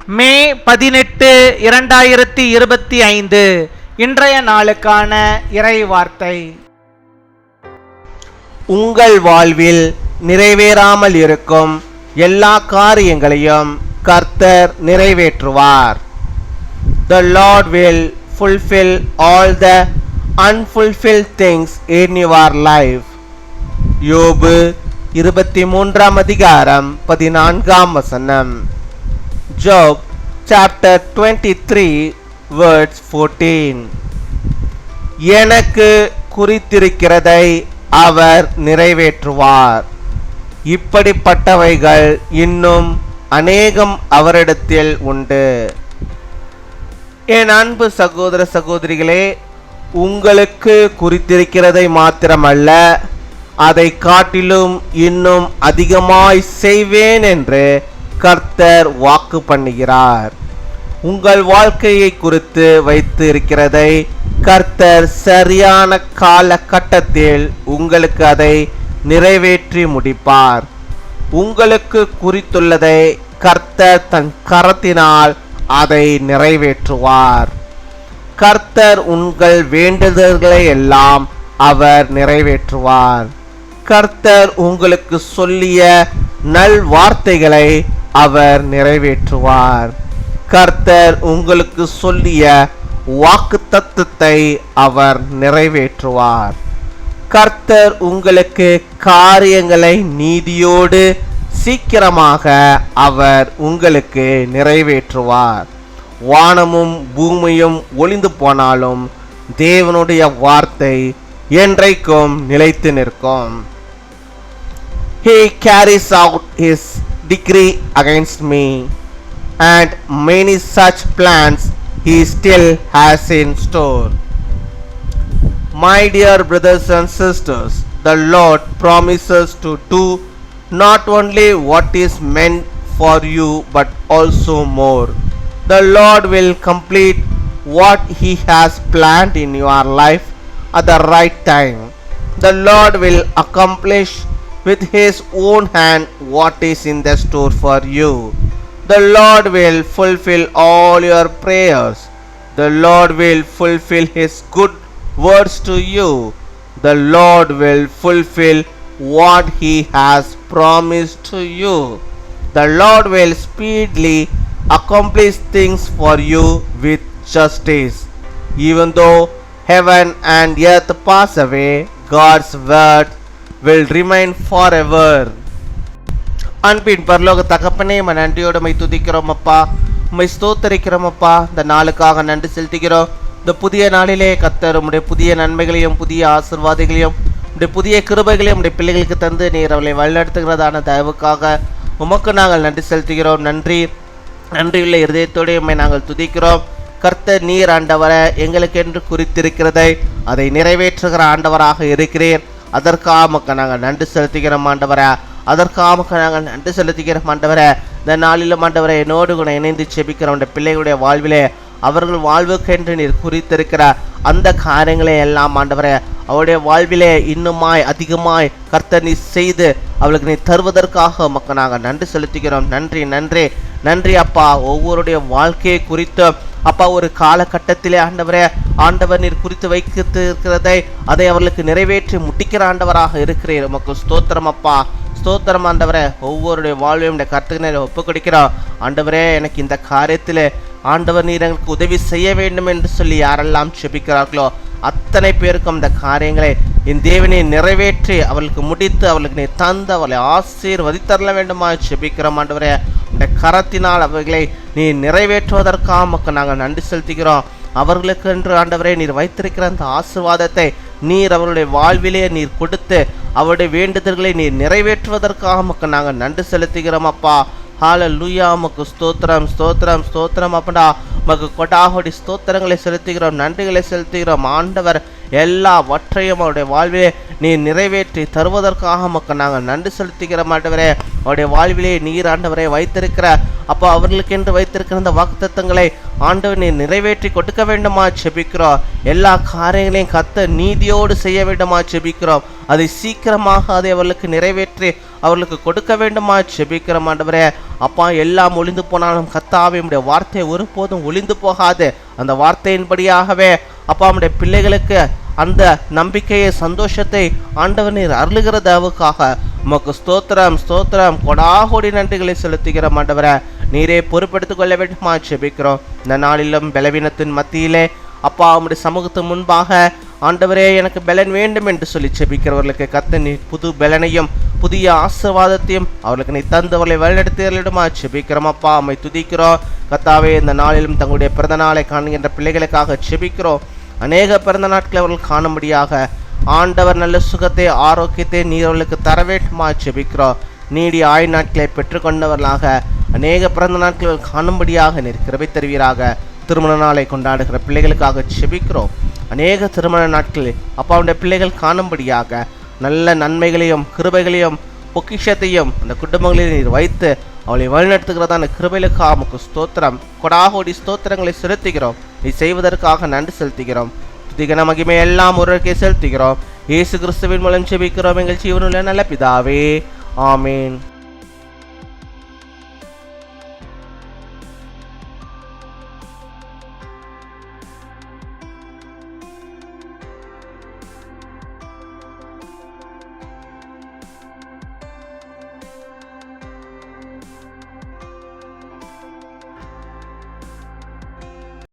மே 18, 2025 இன்றைய நாளுக்கான இறை வார்த்தை. உங்கள் வாழ்வில் நிறைவேறாமல் இருக்கும் எல்லா காரியங்களையும் கர்த்தர் நிறைவேற்றுவார். The Lord will fulfill all the unfulfilled things in your life. யோபு 23 அதிகாரம் 14 Job chapter 23 verse 14. எனக்கு குறித்திருக்கிறதை அவர் நிறைவேற்றுவார். இப்படிப்பட்டவைகள் இன்னும் அநேகம் அவரிடத்தில் உண்டு. என் அன்பு சகோதர சகோதரிகளே, உங்களுக்கு குறித்திருக்கிறதை மாத்திரமல்ல, அதை காட்டிலும் இன்னும் அதிகமாய் செய்வேன் என்று கர்த்தர் வாக்கு பண்ணுகிறார். உங்கள் வாழ்க்கையை குறித்து வைத்து இருக்கிறதை கர்த்தர் சரியான காலகட்டத்தில் உங்களுக்கு அதை நிறைவேற்றி முடிப்பார். உங்களுக்கு குறித்துள்ளதை கர்த்தர் தன் கரத்தினால் அதை நிறைவேற்றுவார். கர்த்தர் உங்கள் வேண்டுதல்களை எல்லாம் அவர் நிறைவேற்றுவார். கர்த்தர் உங்களுக்கு சொல்லிய நல் வார்த்தைகளை அவர் நிறைவேற்றுவார். கர்த்தர் உங்களுக்கு சொல்லிய வாக்குத்தத்தத்தை அவர் நிறைவேற்றுவார். கர்த்தர் உங்களுக்கு காரியங்களை நீதியோடு சீக்கிரமாக அவர் உங்களுக்கு நிறைவேற்றுவார். வானமும் பூமியும் ஒளிந்து போனாலும் தேவனுடைய வார்த்தை என்றைக்கும் நிலைத்து நிற்கும். He carries out his decree against me, and many such plans he still has in store. My dear brothers and sisters, the Lord promises to do not only what is meant for you but also more. The Lord will complete what he has planned in your life at the right time. The Lord will accomplish with his own hand what is in the store for you. The Lord will fulfill all your prayers. The Lord will fulfill his good words to you. The Lord will fulfill what he has promised to you. The Lord will speedily accomplish things for you with justice. Even though heaven and earth pass away, God's word will remain forever. அன்பின் பரலோக தகப்பனே, நன்றியோடு my துதிக்கிறோம் அப்பா, உம்மை ஸ்தோத்தரிக்கிறோம் அப்பா. இந்த நாளுக்காக நன்றி செலுத்துகிறோம். இந்த புதிய நாளிலே கர்த்தர் உம்முடைய புதிய நன்மைகளையும் புதிய ஆசீர்வாதங்களையும் உம்முடைய புதிய கிருபைகளையும் உம்முடைய பிள்ளைகளுக்கு தந்து நீர் அவளை வழிநடத்துகிறதான தயவுக்காக உமக்கு நாங்கள் நன்றி செலுத்துகிறோம். நன்றியுள்ள இருதயத்தோடு உம்மை நாங்கள் துதிக்கிறோம். கர்த்தர் நீர் ஆண்டவரை எங்களுக்கென்று குறித்திருக்கிறதை அதை நிறைவேற்றுகிற ஆண்டவராக இருக்கிறீர். அதற்காக நாங்கள் நன்றி செலுத்துகிறோம் ஆண்டவரை. அதற்காக நாங்கள் நன்றி செலுத்துகிறோம் ஆண்டவரை. இந்த நாளிலும் ஆண்டவரை என்னோடு கூட இணைந்து செபிக்கிறோம். அந்த பிள்ளைகளுடைய வாழ்விலே அவர்கள் வாழ்வுக்கென்று நீர் குறித்திருக்கிற அந்த காரியங்களை எல்லாம் ஆண்டவரை அவருடைய வாழ்விலே இன்னுமாய் அதிகமாய் கர்த்தர் நீ செய்து அவளுக்கு நீ தருவதற்காக மக்கள் நாங்கள் நன்றி செலுத்துகிறோம். நன்றி நன்றி நன்றி அப்பா. ஒவ்வொருடைய வாழ்க்கையை குறித்து அப்பா ஒரு காலகட்டத்திலே ஆண்டவர் நீர் குறித்து வைத்திருக்கிறதை அதை அவர்களுக்கு நிறைவேற்றி முடிக்கிற ஆண்டவராக இருக்கிறீர். உமக்கு ஸ்தோத்திரம் அப்பா, ஸ்தோத்திரம் ஆண்டவரே. ஒவ்வொருடைய வாழ்வையும் கர்த்தருக்கு நேரம் ஒப்பு கொடுக்கிறோம் ஆண்டவரே. எனக்கு இந்த காரியத்தில் ஆண்டவர் நீர் எங்களுக்கு உதவி செய்ய வேண்டும் என்று சொல்லி யாரெல்லாம் செபிக்கிறார்களோ அத்தனை பேருக்கும் அந்த காரியங்களை என் தேவனை நிறைவேற்றி அவளுக்கு முடித்து அவளுக்கு நீ தந்து அவளை ஆசீர்வதித்தரல வேண்டுமா செபிக்கிறோம் ஆண்டவரே. இந்த கரத்தினால் அவர்களை நீ நிறைவேற்றுவதற்காக நாங்கள் நன்றி செலுத்துகிறோம். அவர்களுக்கு என்று ஆண்டவரே நீர் வைத்திருக்கிற அந்த ஆசீர்வாதத்தை நீர் அவருடைய வாழ்விலே நீர் கொடுத்து அவருடைய வேண்டுதல்களை நீர் நிறைவேற்றுவதற்காக நாங்கள் நன்றி செலுத்துகிறோம் அப்பா. ஹல்லேலூயா. உமக்கு ஸ்தோத்திரம் ஸ்தோத்திரம் ஸ்தோத்திரம் அப்படா. உமக்கு கொடாகோடி ஸ்தோத்திரங்களை செலுத்துகிறோம், நன்றிகளை செலுத்துகிறோம் ஆண்டவர். எல்லாவற்றையும் அவருடைய வாழ்விலே நீ நிறைவேற்றி தருவதற்காக மக்கள் நாங்கள் நன்றி செலுத்துகிற ஆண்டவரே. அவருடைய வாழ்விலே நீர் ஆண்டவரை வைத்திருக்கிற அப்போ அவர்களுக்கென்று வைத்திருக்கிற இந்த வாக்குத்தத்தங்களை ஆண்டவர் நீர் நிறைவேற்றி கொடுக்க வேண்டுமா செபிக்கிறோம். எல்லா காரியங்களையும் கர்த்தர் நீதியோடு செய்ய வேண்டுமா செபிக்கிறோம். அதை சீக்கிரமாக அதை அவர்களுக்கு நிறைவேற்றி அவர்களுக்கு கொடுக்க வேண்டுமா ஜெபிக்கிறோம் ஆண்டவரே. அப்பா, எல்லாம் ஒளிந்து போனாலும் கர்த்தாவே உம்முடைய வார்த்தை ஒருபோதும் ஒளிந்து போகாது. அந்த வார்த்தையின்படியாகவே அப்பா உம்முடைய பிள்ளைகளுக்கு அந்த நம்பிக்கையை, சந்தோஷத்தை ஆண்டவர் நீர் அருளுகிறதாவுக்காக உமக்கு ஸ்தோத்திரம் ஸ்தோத்திரம், கொடாகோடி நன்றிகளை செலுத்துகிற ஆண்டவரே. நீரே பொறுப்பெடுத்துக் கொள்ள வேண்டுமா ஜெபிக்கிறோம். இந்த நாளிலும் பலவீனத்தின் மத்தியிலே அப்பா உம்முடைய சமூகத்தின் முன்பாக ஆண்டவரே எனக்கு பலன் வேண்டும் என்று சொல்லி ஜெபிக்கிறவர்களுக்கு கர்த்தர் நீர் புது பலனையும் புதிய ஆசீர்வாதத்தையும் அவர்களுக்கு நீ தந்தவர்களை வழிநடத்தியலிடுமா ஜெபிக்கிறோம். அப்பா அம்மை துதிக்கிறோம். கர்த்தாவே, இந்த நாளிலும் தங்களுடைய பிறந்த நாளை காணுகின்ற பிள்ளைகளுக்காக ஜெபிக்கிறோம். அநேக பிறந்த நாட்களை அவர்கள் காணும்படியாக ஆண்டவர் நல்ல சுகத்தை, ஆரோக்கியத்தை நீர் அவர்களுக்கு தர வேண்டுமா ஜெபிக்கிறோம். நீடிய ஆயுள் நாட்களை பெற்றுக்கொண்டவர்களாக அநேக பிறந்த நாட்கள் காணும்படியாக நீர் கிருபை தருவீராக. திருமண நாளை கொண்டாடுகிற பிள்ளைகளுக்காக ஜெபிக்கிறோம். அநேக திருமண நாட்களில் அப்பாவுடைய பிள்ளைகள் காணும்படியாக நல்ல நன்மைகளையும் கிருபைகளையும் பொக்கிஷத்தையும் அந்த குடும்பங்களில் நீர் வைத்து அவளை வழிநடத்துகிறதான கிருபைகளுக்காக உமக்கு ஸ்தோத்திரம், கொடாகோடி ஸ்தோத்திரங்களை செலுத்துகிறோம். நீ செய்வதற்காக நன்றி செலுத்துகிறோம். துதிகன மகிமை எல்லாம் ஒருவருக்கே செலுத்துகிறோம். இயேசு கிறிஸ்துவின் மூலம் ஜெபிக்கிறோம் எங்கள் ஜீவனுள்ள நல்ல பிதாவே, ஆமீன்.